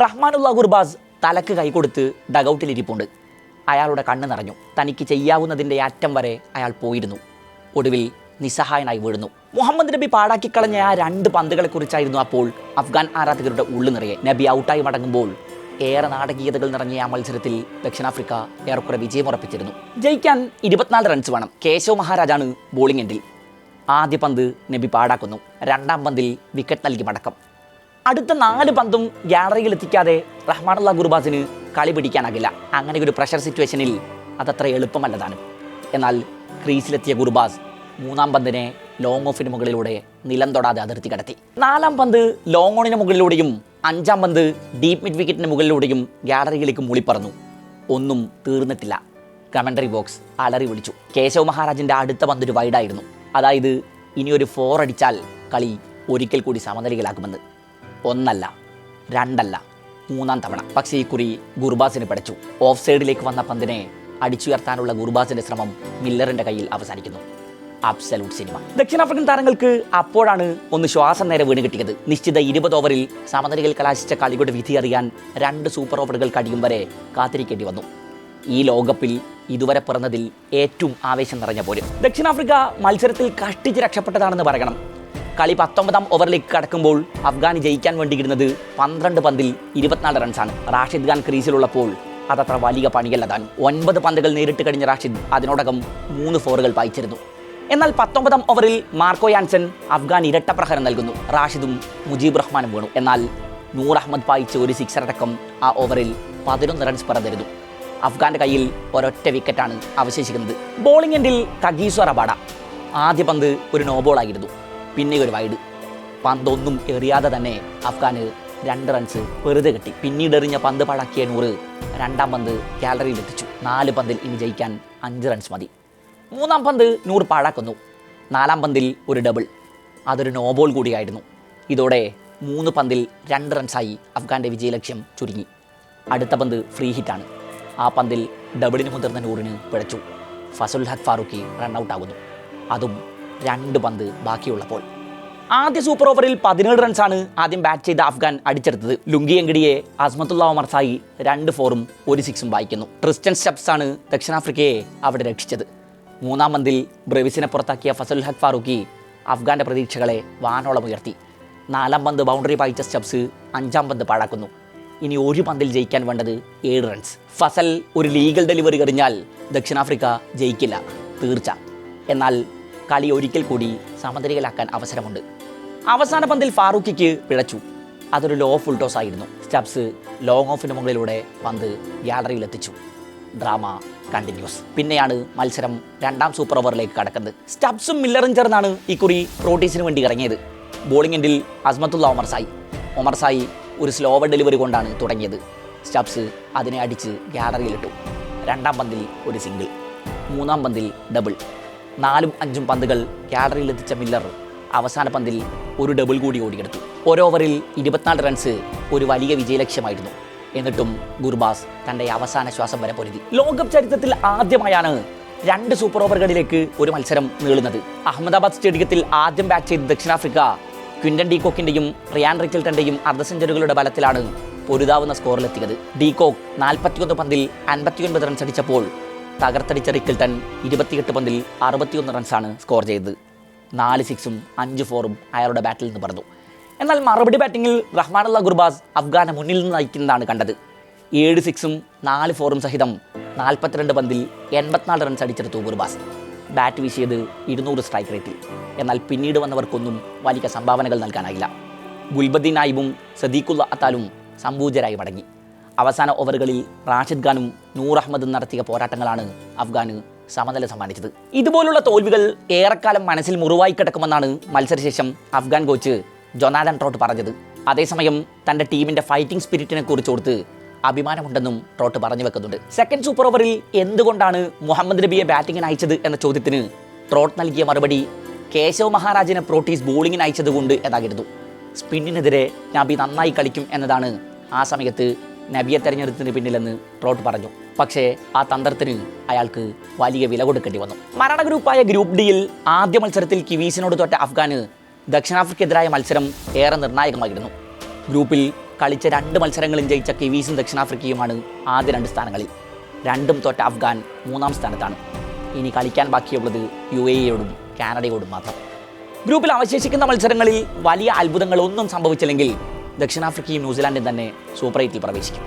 റഹ്മാനുല്ലാ ഗുർബാസ് തലക്ക് കൈകൊടുത്ത് ഡഗൌട്ടിലിരിപ്പുണ്ട്. അയാളുടെ കണ്ണ് നിറഞ്ഞു. തനിക്ക് ചെയ്യാവുന്നതിൻ്റെ അറ്റം വരെ അയാൾ പോയിരുന്നു. ഒടുവിൽ നിസ്സഹായനായി വീഴുന്നു. മുഹമ്മദ് നബി പാടാക്കിക്കളഞ്ഞ ആ 2 പന്തുകളെക്കുറിച്ചായിരുന്നു അപ്പോൾ അഫ്ഗാൻ ആരാധകരുടെ ഉള്ളു നിറയെ. നബി ഔട്ടായി മടങ്ങുമ്പോൾ ഏറെ നാടകീയതകൾ നിറഞ്ഞ ആ മത്സരത്തിൽ ദക്ഷിണാഫ്രിക്ക ഏറെക്കുറെ വിജയമുറപ്പിച്ചിരുന്നു. ജയിക്കാൻ 24 റൺസ് വേണം. കേശവ് മഹാരാജാണ് ബോളിംഗ് എൻഡിൽ. ആദ്യ പന്ത് നബി പാടാക്കുന്നു. 2ാം പന്തിൽ വിക്കറ്റ് നൽകി മടക്കം. അടുത്ത 4 പന്തും ഗ്യാലറിയിൽ എത്തിക്കാതെ റഹ്മാനുല്ലാ ഗുർബാസിന് കളി പിടിക്കാനാകില്ല. അങ്ങനെ ഒരു പ്രഷർ സിറ്റുവേഷനിൽ അതത്ര എളുപ്പമല്ലതാണ്. എന്നാൽ ക്രീസിലെത്തിയ ഗുർബാസ് 3ാം പന്തിനെ ലോങ് ഓഫിന് മുകളിലൂടെ നിലം തൊടാതെ അതിർത്തി കടത്തി. 4ാം പന്ത് ലോങ് ഓണിന് മുകളിലൂടെയും 5ാം പന്ത് ഡീപ്പ് മിഡ് വിക്കറ്റിന് മുകളിലൂടെയും ഗ്യാലറിയിലേക്ക് മൂളിപ്പറന്നു. ഒന്നും തീർന്നിട്ടില്ല. കമൻ്ററി ബോക്സ് അലറി വിളിച്ചു. കേശവ് മഹാരാജിൻ്റെ അടുത്ത പന്തൊരു വൈഡായിരുന്നു. അതായത് ഇനിയൊരു 4 അടിച്ചാൽ കളി ഒരിക്കൽ കൂടി സമനിലയിലാക്കുമെന്ന്. 1 അല്ല, 2 അല്ല, 3ാം തവണ. പക്ഷേ ഈ കുറി ഗുർബാസിന് പിടച്ചു. ഓഫ് സൈഡിലേക്ക് വന്ന പന്തിനെ അടിച്ചുയർത്താനുള്ള ഗുർബാസിൻ്റെ ശ്രമം മില്ലറിൻ്റെ കയ്യിൽ അവസാനിക്കുന്നു. Absolute cinema. ദക്ഷിണാഫ്രിക്കൻ താരങ്ങൾക്ക് അപ്പോഴാണ് ഒന്ന് ശ്വാസം നേരെ വീണ് കിട്ടിയത്. നിശ്ചിത 20 ഓവറിൽ സമനിലയിൽ കലാശിച്ച കളിയുടെ വിധി അറിയാൻ 2 സൂപ്പർ ഓവറുകൾ കഴിയും വരെ കാത്തിരിക്കേണ്ടി വന്നു. ഈ ലോകകപ്പിൽ ഇതുവരെ പിറന്നതിൽ ഏറ്റവും ആവേശം നിറഞ്ഞ പോരും. ദക്ഷിണാഫ്രിക്ക മത്സരത്തിൽ കഷ്ടിച്ച് രക്ഷപ്പെട്ടതാണെന്ന് പറയണം. കളി 19ാം ഓവറിലേക്ക് കടക്കുമ്പോൾ അഫ്ഗാൻ ജയിക്കാൻ വേണ്ടിയിരുന്നത് 12 പന്തിൽ 24 റൺസാണ്. റാഷിദ് ഖാൻ ക്രീസിലുള്ളപ്പോൾ അതത്ര വലിയ പണിയല്ലതാണ്. 9 പന്തുകൾ നേരിട്ട് കഴിഞ്ഞ റാഷിദ് അതിനോടകം 3 ഫോറുകൾ പായിച്ചിരുന്നു. എന്നാൽ 19ാം ഓവറിൽ മാർക്കോ യാൻസൺ അഫ്ഗാൻ ഇരട്ട പ്രഹരം നൽകുന്നു. റാഷിദും മുജീബ് റഹ്മാനും വീണു. എന്നാൽ നൂർ അഹമ്മദ് പായിച്ച ഒരു 6 അടക്കം ആ ഓവറിൽ 11 റൺസ് പിറന്നിരുന്നു. അഫ്ഗാന്റെ കയ്യിൽ ഒരൊറ്റ വിക്കറ്റാണ് അവശേഷിക്കുന്നത്. ബോളിംഗ് എൻഡിൽ കഗീസോ റബാഡ. ആദ്യ പന്ത് ഒരു നോബോളായിരുന്നു. പിന്നെ ഒരു വൈഡ്. പന്തൊന്നും എറിയാതെ തന്നെ അഫ്ഗാന് 2 റൺസ് വെറുതെ കിട്ടി. പിന്നീട് എറിഞ്ഞ പന്ത് പാഴാക്കിയ നൂറ് 2ാം പന്ത് ഗ്യാലറിയിൽ എത്തിച്ചു. 4 പന്തിൽ ഇനി ജയിക്കാൻ 5 റൺസ് മതി. 3ാം പന്ത് നൂർ പാഴാക്കുന്നു. 4ാം പന്തിൽ ഒരു ഡബിൾ. അതൊരു നോബോൾ കൂടിയായിരുന്നു. ഇതോടെ 3 പന്തിൽ 2 റൺസായി അഫ്ഗാന്റെ വിജയലക്ഷ്യം ചുരുങ്ങി. അടുത്ത പന്ത് ഫ്രീ ഹിറ്റാണ്. ആ പന്തിൽ ഡബിളിന് മുതിർന്ന നൂറിന് പിഴച്ചു. ഫസൽ ഹഖ് ഫാറൂഖി റണ്ണൌട്ടാകുന്നു. അതും 2 പന്ത് ബാക്കിയുള്ളപ്പോൾ. ആദ്യ സൂപ്പർ ഓവറിൽ 17 റൺസാണ് ആദ്യം ബാറ്റ് ചെയ്ത അഫ്ഗാൻ അടിച്ചെടുത്തത്. ലുങ്കി എങ്കിഡിയെ അസ്മത്തുള്ള ഒമർ സായി 2 ഫോറും 1 6ഉം വായിക്കുന്നു. ട്രിസ്റ്റൻ സ്റ്റബ്സാണ് ദക്ഷിണാഫ്രിക്കയെ അവിടെ രക്ഷിച്ചത്. 3ാം പന്തിൽ ബ്രെവിസിനെ പുറത്താക്കിയ ഫസൽ ഹഖ് ഫാറൂഖി അഫ്ഗാന്റെ പ്രതീക്ഷകളെ വാനോളം ഉയർത്തി. 4ാം പന്ത് ബൗണ്ടറി പായിച്ച സ്റ്റബ്സ് 5ാം പന്ത് പാഴാക്കുന്നു. ഇനി ഒരു പന്തിൽ ജയിക്കാൻ വേണ്ടത് 7 റൺസ്. ഫസൽ ഒരു ലീഗൽ ഡെലിവറി എറിഞ്ഞാൽ ദക്ഷിണാഫ്രിക്ക ജയിക്കില്ല, തീർച്ച. എന്നാൽ കളി ഒരിക്കൽ കൂടി സമനിലയിലാക്കാൻ അവസരമുണ്ട്. അവസാന പന്തിൽ ഫാറൂഖിക്ക് പിഴച്ചു. അതൊരു ലോ ഫുൾ ടോസ് ആയിരുന്നു. സ്റ്റബ്സ് ലോങ് ഓഫിന് മുകളിലൂടെ പന്ത് ഗ്യാലറിയിൽ എത്തിച്ചു. Drama continuous. പിന്നെയാണ് മത്സരം 2ാം സൂപ്പർ ഓവറിലേക്ക് കടക്കുന്നത്. സ്റ്റബ്സും മില്ലറും ചേർന്നാണ് ഇക്കുറി പ്രോട്ടീസിന് വേണ്ടി ഇറങ്ങിയത്. ബോളിംഗ് എൻഡിൽ അസ്മത്തുള്ള ഒമർ സായി ഒരു സ്ലോവർ ഡെലിവറി കൊണ്ടാണ് തുടങ്ങിയത്. സ്റ്റബ്സ് അതിനെ അടിച്ച് ഗ്യാലറിയിലിട്ടു. 2ാം പന്തിൽ ഒരു സിംഗിൾ, 3ാം പന്തിൽ ഡബിൾ. 4ഉം 5ഉം പന്തുകൾ ഗ്യാലറിയിൽ എത്തിച്ച മില്ലർ അവസാന പന്തിൽ ഒരു ഡബിൾ കൂടി ഓടിയെടുത്തു. ഒരു ഓവറിൽ 24 റൺസ് ഒരു വലിയ വിജയലക്ഷ്യമായിരുന്നു. എന്നിട്ടും ഗുർബാസ് തൻ്റെ അവസാന ശ്വാസം വരെ പൊരുതി. ലോകകപ്പ് ചരിത്രത്തിൽ ആദ്യമായാണ് 2 സൂപ്പർ ഓവറുകളിലേക്ക് ഒരു മത്സരം നീളുന്നത്. അഹമ്മദാബാദ് സ്റ്റേഡിയത്തിൽ ആദ്യം ബാറ്റ് ചെയ്ത ദക്ഷിണാഫ്രിക്ക ക്വിൻ്റൻ ഡീകോക്കിൻ്റെയും റിയാൻ റിക്കിൾട്ടൻ്റെയും അർദ്ധ സെഞ്ചുറികളുടെ ബലത്തിലാണ് പൊരുതാവുന്ന സ്കോറിലെത്തിയത്. ഡീകോക്ക് 41 പന്തിൽ 59 റൺസ് അടിച്ചപ്പോൾ തകർത്തടിച്ച റിക്കിൾട്ടൺ 28 പന്തിൽ 61 റൺസാണ് സ്കോർ ചെയ്തത്. 4 6ഉം 5 4ഉം അയാളുടെ ബാറ്റിൽ നിന്ന് പറഞ്ഞു. എന്നാൽ മറുപടി ബാറ്റിങ്ങിൽ റഹ്മാനുല്ലാ ഗുർബാസ് അഫ്ഗാനെ മുന്നിൽ നിന്ന് നയിക്കുന്നതാണ് കണ്ടത്. 7 6ഉം 4 4ഉം സഹിതം 42 പന്തിൽ 84 റൺസ് അടിച്ചെടുത്തു ഗുർബാസ്. ബാറ്റ് വീശിയത് 200 സ്ട്രൈക്ക് റേറ്റിൽ. എന്നാൽ പിന്നീട് വന്നവർക്കൊന്നും വലിയ സംഭാവനകൾ നൽകാനായില്ല. ഗുൽബദ്ദീൻ നായിബും സദീഖുള്ള അത്താലും സംപൂജരായി മടങ്ങി. അവസാന ഓവറുകളിൽ റാഷിദ് ഖാനും നൂർ അഹമ്മദും നടത്തിയ പോരാട്ടങ്ങളാണ് അഫ്ഗാന് സമനില സമ്മാനിച്ചത്. ഇതുപോലുള്ള തോൽവികൾ ഏറെക്കാലം മനസ്സിൽ മുറിവായി കിടക്കുമെന്നാണ് മത്സരശേഷം അഫ്ഗാൻ കോച്ച് ജൊനാഥൻ ട്രോട്ട് പറഞ്ഞത്. അതേസമയം തൻ്റെ ടീമിൻ്റെ ഫൈറ്റിംഗ് സ്പിരിറ്റിനെ കുറിച്ച് ഓർത്ത് അഭിമാനമുണ്ടെന്നും ട്രോട്ട് പറഞ്ഞു വെക്കുന്നുണ്ട്. 2nd സൂപ്പർ ഓവറിൽ എന്തുകൊണ്ടാണ് മുഹമ്മദ് നബിയെ ബാറ്റിങ്ങിന് അയച്ചത് എന്ന ചോദ്യത്തിന് ട്രോട്ട് നൽകിയ മറുപടി കേശവ് മഹാരാജിനെ പ്രോട്ടീസ് ബോളിങ്ങിന് അയച്ചതുകൊണ്ട് എന്നായിരുന്നു. സ്പിന്നിനെതിരെ നബി നന്നായി കളിക്കും എന്നതാണ് ആ സമയത്ത് നബിയെ തെരഞ്ഞെടുത്തതിന് പിന്നിലെന്ന് ട്രോട്ട് പറഞ്ഞു. പക്ഷേ ആ തന്ത്രത്തിന് അയാൾക്ക് വലിയ വില കൊടുക്കേണ്ടി വന്നു. മരണ ഗ്രൂപ്പായ ഗ്രൂപ്പ് ഡിയിൽ ആദ്യ മത്സരത്തിൽ കിവീസിനോട് തോറ്റ അഫ്ഗാന് ദക്ഷിണാഫ്രിക്കയ്ക്കെതിരായ മത്സരം ഏറെ നിർണായകമായിരുന്നു. ഗ്രൂപ്പിൽ കളിച്ച 2 മത്സരങ്ങളും ജയിച്ച കിവീസും ദക്ഷിണാഫ്രിക്കയുമാണ് ആദ്യ 2 സ്ഥാനങ്ങളിൽ. 2ഉം തോറ്റ അഫ്ഗാൻ 3ാം സ്ഥാനത്താണ്. ഇനി കളിക്കാൻ ബാക്കിയുള്ളത് UAEയോടും കാനഡയോടും മാത്രം. ഗ്രൂപ്പിൽ അവശേഷിക്കുന്ന മത്സരങ്ങളിൽ വലിയ അത്ഭുതങ്ങളൊന്നും സംഭവിച്ചില്ലെങ്കിൽ ദക്ഷിണാഫ്രിക്കയും ന്യൂസിലാൻഡും തന്നെ സൂപ്പർ 8ൽ പ്രവേശിക്കും.